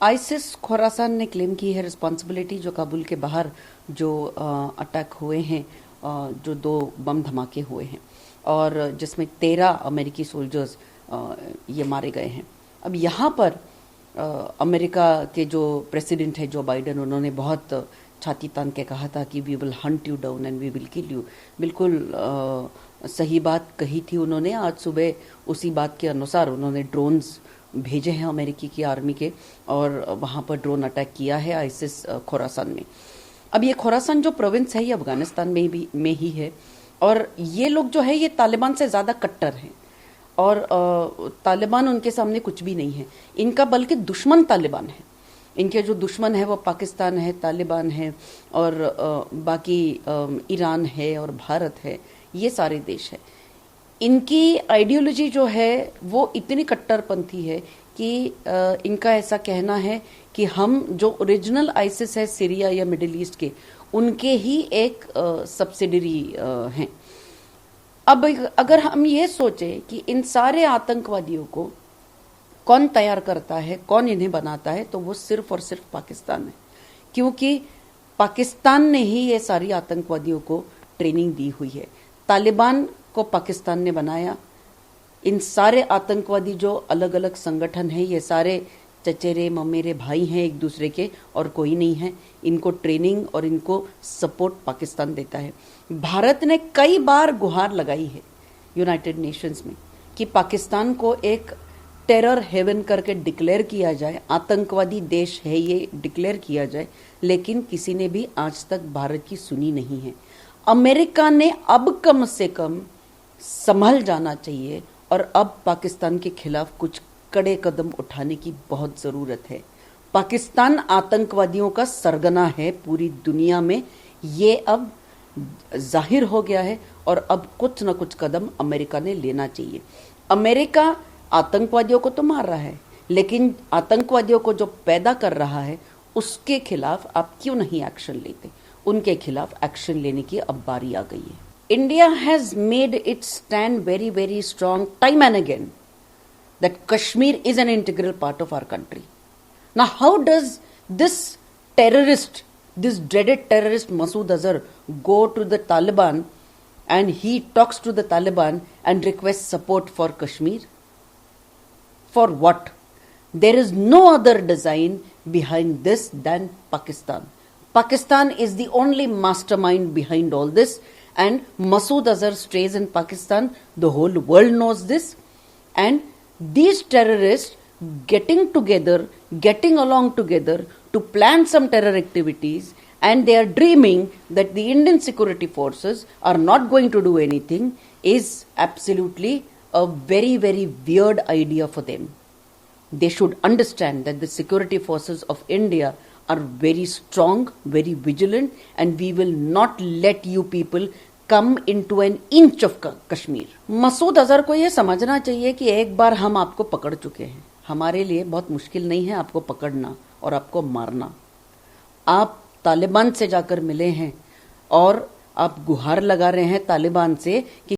ISIS Khorasan ने claim की है रिस्पॉन्सिबिलिटी जो काबुल के बाहर जो अटैक हुए हैं, जो 2 बम धमाके हुए हैं और जिसमें 13 अमेरिकी सोल्जर्स ये मारे गए हैं। अब यहाँ पर अमेरिका के जो प्रेसिडेंट है जो बाइडन, उन्होंने बहुत छाती तान के कहा था कि we will hunt you down and we will kill you. बिल्कुल सही बात कही थी उन्होंने। आज सुबह उसी बात के अनुसार उन्होंने ड्रोन्स भेजे हैं अमेरिकी की आर्मी के और वहां पर ड्रोन अटैक किया है आईसिस खोरासान में। अब ये खोरासान जो प्रोविंस है ये अफगानिस्तान में ही है और ये लोग जो है ये तालिबान से ज़्यादा कट्टर हैं और तालिबान उनके सामने कुछ भी नहीं है। इनका बल्कि दुश्मन तालिबान है। इनके जो दुश्मन है वो पाकिस्तान है, तालिबान है और बाकी ईरान है और भारत है, ये सारे देश है। इनकी आइडियोलॉजी जो है वो इतनी कट्टरपंथी है कि इनका ऐसा कहना है कि हम जो ओरिजिनल आईसिस है सीरिया या मिडिल ईस्ट के, उनके ही एक सब्सिडरी हैं। अब अगर हम ये सोचें कि इन सारे आतंकवादियों को कौन तैयार करता है, कौन इन्हें बनाता है, तो वो सिर्फ और सिर्फ पाकिस्तान है, क्योंकि पाकिस्तान ने ही ये सारी आतंकवादियों को ट्रेनिंग दी हुई है। तालिबान को पाकिस्तान ने बनाया। इन सारे आतंकवादी जो अलग अलग संगठन हैं, ये सारे चचेरे ममेरे भाई हैं एक दूसरे के और कोई नहीं है। इनको ट्रेनिंग और इनको सपोर्ट पाकिस्तान देता है। भारत ने कई बार गुहार लगाई है यूनाइटेड नेशंस में कि पाकिस्तान को एक टेरर हेवन करके डिक्लेयर किया जाए, आतंकवादी देश है ये डिक्लेयर किया जाए, लेकिन किसी ने भी आज तक भारत की सुनी नहीं है। अमेरिका ने अब कम से कम संभल जाना चाहिए और अब पाकिस्तान के खिलाफ कुछ कड़े कदम उठाने की बहुत जरूरत है। पाकिस्तान आतंकवादियों का सरगना है पूरी दुनिया में, ये अब जाहिर हो गया है और अब कुछ न कुछ कदम अमेरिका ने लेना चाहिए। अमेरिका आतंकवादियों को तो मार रहा है, लेकिन आतंकवादियों को जो पैदा कर रहा है उसके खिलाफ आप क्यों नहीं एक्शन लेते? उनके खिलाफ एक्शन लेने की अब बारी आ गई है। India has made its stand very, very strong time and again that Kashmir is an integral part of our country. Now, how does this terrorist, this dreaded terrorist Masood Azhar, go to the Taliban and he talks to the Taliban and requests support for Kashmir? For what? There is no other design behind this than Pakistan. Pakistan is the only mastermind behind all this. And Masood Azhar stays in Pakistan. The whole world knows this. And these terrorists getting together, getting along together to plan some terror activities, and they are dreaming that the Indian security forces are not going to do anything, is absolutely a very, very weird idea for them. They should understand that the security forces of India are very strong, very vigilant, and we will not let you people come into an inch of Kashmir. Masood Azhar को ये समझना चाहिए कि एक बार हम आपको पकड़ चुके हैं। हमारे लिए बहुत मुश्किल नहीं है आपको पकड़ना और आपको मारना। आप तालिबान से जाकर मिले हैं और आप गुहार लगा रहे हैं तालिबान से कि